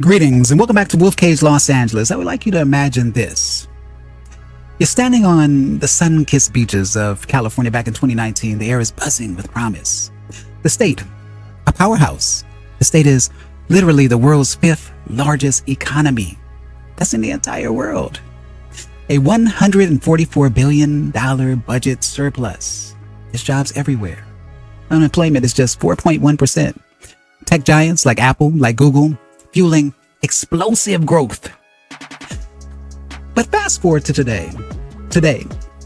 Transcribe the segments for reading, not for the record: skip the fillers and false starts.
Greetings and welcome back to Wolf Kage Los Angeles. I would like you to imagine this. You're standing on the sun-kissed beaches of California back in 2019. The air is buzzing with promise. The state, a powerhouse. The state is literally the world's fifth largest economy. That's in the entire world. A $144 billion budget surplus. There's jobs everywhere. Unemployment is just 4.1%. Tech giants like Apple, like Google, fueling explosive growth. But fast forward to today,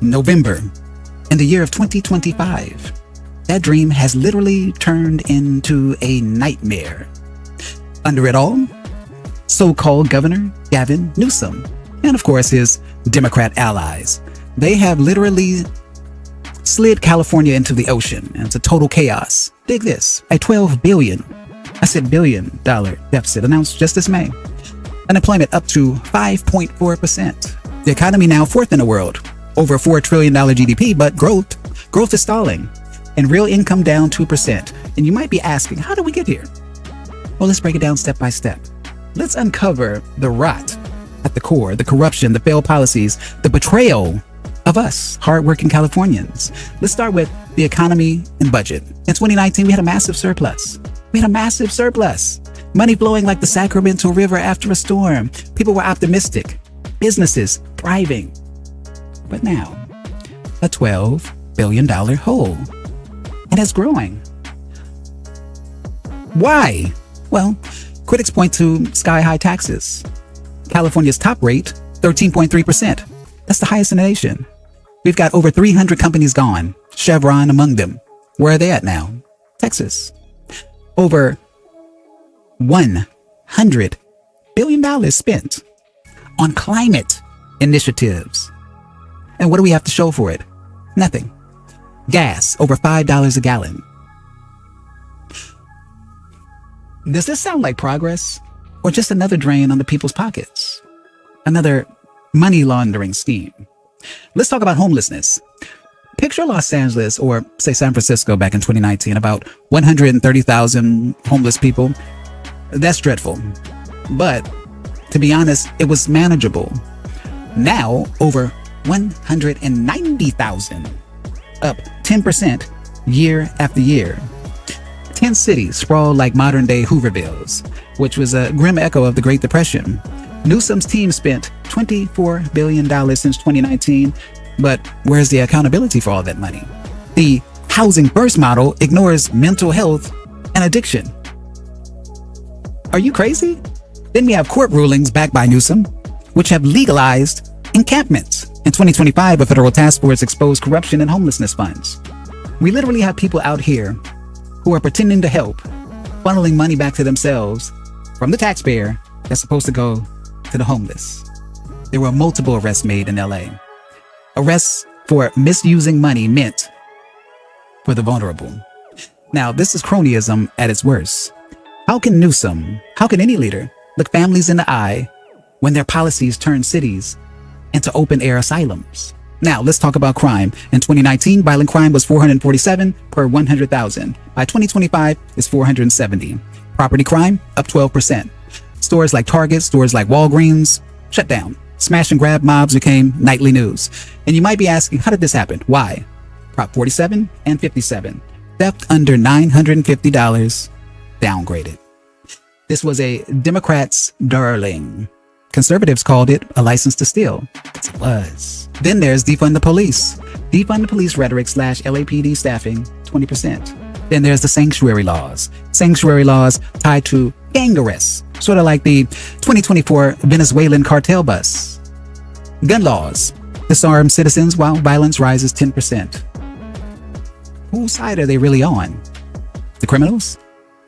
November, in the year of 2025, that dream has literally turned into a nightmare. Under it all, so-called Governor Gavin Newsom, and of course his Democrat allies, they have literally slid California into the ocean and to total chaos. Dig this, a $12 billion deficit announced just this May. Unemployment up to 5.4%. The economy now fourth in the world, over $4 trillion GDP, but growth is stalling, and real income down 2%. And you might be asking, how did we get here? Well, let's break it down step by step. Let's uncover the rot at the core, the corruption, the failed policies, the betrayal of us, hardworking Californians. Let's start with the economy and budget. In 2019, we had a massive surplus. Money flowing like the Sacramento River after a storm. People were optimistic. Businesses thriving. But now, a $12 billion hole. And it's growing. Why? Well, critics point to sky-high taxes. California's top rate, 13.3%. That's the highest in the nation. We've got over 300 companies gone, Chevron among them. Where are they at now? Texas. Over $100 billion spent on climate initiatives. And what do we have to show for it? Nothing. Gas, over $5 a gallon. Does this sound like progress? Or just another drain on the people's pockets? Another money laundering scheme? Let's talk about homelessness. Picture Los Angeles, or say San Francisco back in 2019, about 130,000 homeless people. That's dreadful. But to be honest, it was manageable. Now, over 190,000, up 10% year after year. 10 cities sprawl like modern-day Hoovervilles, which was a grim echo of the Great Depression. Newsom's team spent $24 billion since 2019, but where's the accountability for all that money? The housing first model ignores mental health and addiction. Are you crazy? Then we have court rulings backed by Newsom, which have legalized encampments. In 2025, a federal task force exposed corruption in homelessness funds. We literally have people out here who are pretending to help, funneling money back to themselves from the taxpayer that's supposed to go to the homeless. There were multiple arrests made in LA. Arrests for misusing money meant for the vulnerable. Now, this is cronyism at its worst. How can any leader look families in the eye when their policies turn cities into open-air asylums? Now, let's talk about crime. In 2019, violent crime was 447 per 100,000. By 2025, it's 470. Property crime, up 12%. Stores like Target, stores like Walgreens, shut down. Smash and grab mobs became nightly news. And you might be asking, how did this happen? Why? Prop 47 and 57. Theft under $950, downgraded. This was a Democrats' darling. Conservatives called it a license to steal. It was. Then there's defund the police. Defund the police rhetoric / LAPD staffing, 20%. Then there's the sanctuary laws. Sanctuary laws tied to gang arrests, sort of like the 2024 Venezuelan cartel bus. Gun laws. Disarm citizens while violence rises 10%. Whose side are they really on? The criminals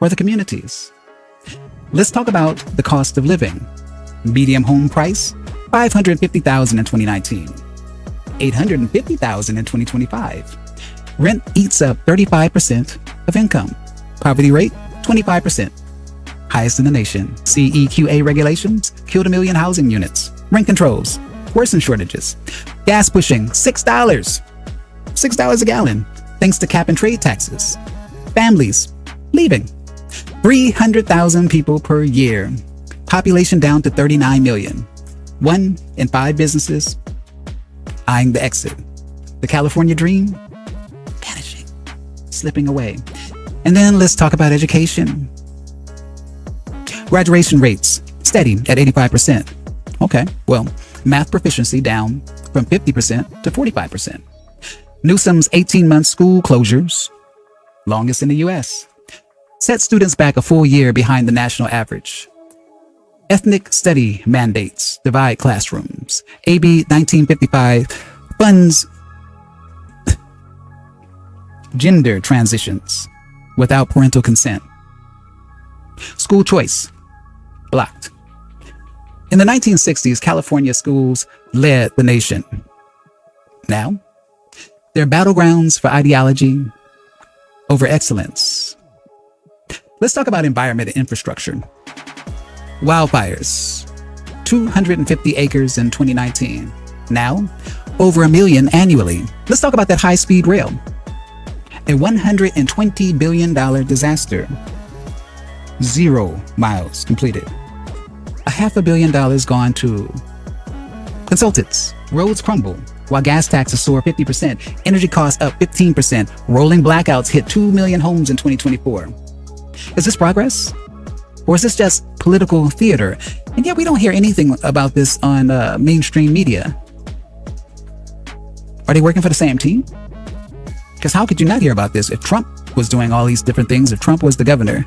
or the communities? Let's talk about the cost of living. Median home price, $550,000 in 2019, $850,000 in 2025. Rent eats up 35% of income. Poverty rate, 25%. Highest in the nation. CEQA regulations killed 1 million housing units. Rent controls worsen shortages. Gas pushing $6 a gallon, thanks to cap and trade taxes. Families leaving. 300,000 people per year. Population down to 39 million. 1 in 5 businesses eyeing the exit. The California dream vanishing, slipping away. And then let's talk about education. Graduation rates steady at 85%. Okay, well, math proficiency down from 50% to 45%. Newsom's 18-month school closures, longest in the U.S., set students back a full year behind the national average. Ethnic study mandates divide classrooms. AB 1955 funds gender transitions without parental consent. School choice blocked. In the 1960s, California schools led the nation. Now, they're battlegrounds for ideology over excellence. Let's talk about environment and infrastructure. Wildfires, 250 acres in 2019. Now, over 1 million annually. Let's talk about that high-speed rail. A $120 billion disaster. 0 miles completed. $500 million gone to consultants. Roads crumble while gas taxes soar 50%. Energy costs up 15%. Rolling blackouts hit 2 million homes in 2024. Is this progress? Or is this just political theater? And yet we don't hear anything about this on mainstream media. Are they working for the same team? Because how could you not hear about this if Trump was doing all these different things, if Trump was the governor?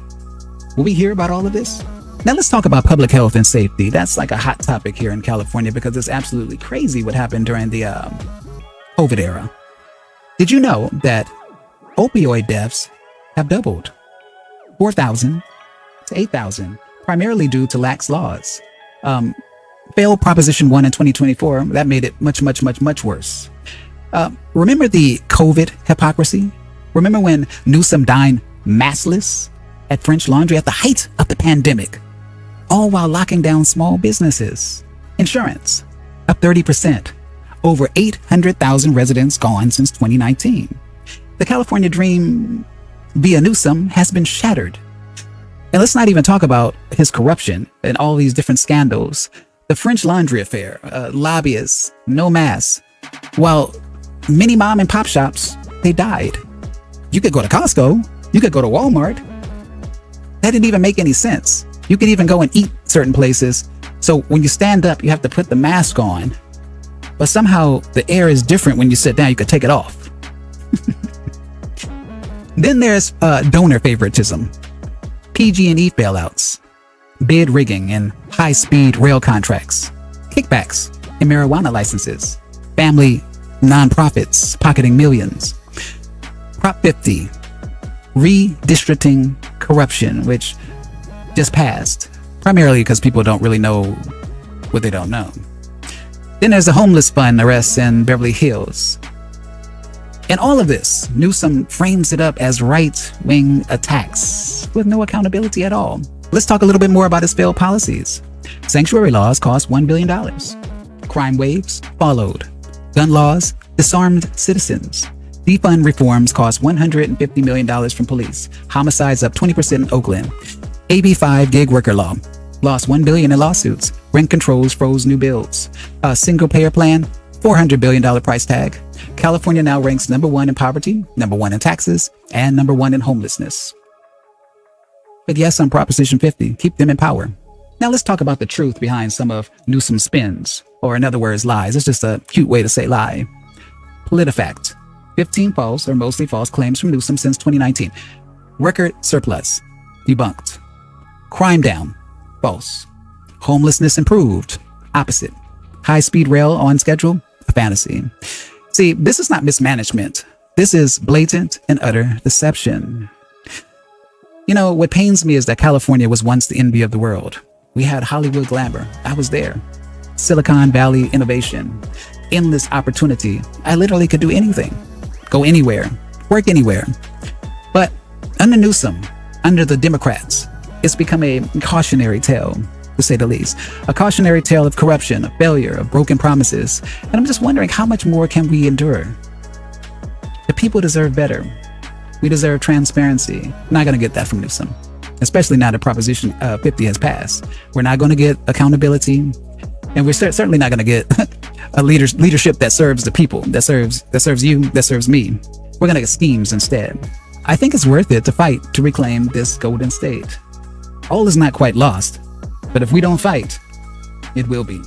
Will we hear about all of this? Now let's talk about public health and safety. That's like a hot topic here in California because it's absolutely crazy what happened during the COVID era. Did you know that opioid deaths have doubled? 4,000 to 8,000, primarily due to lax laws. Failed Proposition 1 in 2024, that made it much, much, much, much worse. Remember the COVID hypocrisy? Remember when Newsom dined maskless at French Laundry at the height of the pandemic, all while locking down small businesses? Insurance, up 30%. Over 800,000 residents gone since 2019. The California dream via Newsom has been shattered. And let's not even talk about his corruption and all these different scandals. The French Laundry affair, lobbyists, no masks. While many mom and pop shops, they died. You could go to Costco. You could go to Walmart. That didn't even make any sense. You could even go and eat certain places. So when you stand up, you have to put the mask on. But somehow the air is different when you sit down. You could take it off. Then there's donor favoritism, PG&E bailouts, bid rigging and high-speed rail contracts, kickbacks and marijuana licenses, family nonprofits pocketing millions. Prop 50, redistricting corruption, which just passed, primarily because people don't really know what they don't know. Then there's the homeless fund arrests in Beverly Hills. And all of this, Newsom frames it up as right-wing attacks with no accountability at all. Let's talk a little bit more about his failed policies. Sanctuary laws cost $1 billion. Crime waves followed. Gun laws disarmed citizens. Defund reforms cost $150 million from police. Homicides up 20% in Oakland. AB 5 gig worker law lost $1 billion in lawsuits. Rent controls froze new builds. A single-payer plan, $400 billion price tag. California now ranks number 1 in poverty, number 1 in taxes, and number 1 in homelessness. But yes, on Proposition 50, keep them in power. Now let's talk about the truth behind some of Newsom's spins, or in other words, lies. It's just a cute way to say lie. PolitiFact, 15 false or mostly false claims from Newsom since 2019. Record surplus, debunked. Crime down, false. Homelessness improved, opposite. High-speed rail on schedule, a fantasy. See, this is not mismanagement. This is blatant and utter deception. You know, what pains me is that California was once the envy of the world. We had Hollywood glamour. I was there. Silicon Valley innovation. Endless opportunity. I literally could do anything. Go anywhere. Work anywhere. But under Newsom, under the Democrats, it's become a cautionary tale, to say the least. A cautionary tale of corruption, of failure, of broken promises. And I'm just wondering, how much more can we endure? The people deserve better. We deserve transparency. Not going to get that from Newsom. especially now that Proposition 50 has passed. We're not going to get accountability, and we're certainly not going to get a leadership that serves the people, that serves you, that serves me. We're going to get schemes instead. I think it's worth it to fight to reclaim this golden state. All is not quite lost, but if we don't fight, it will be.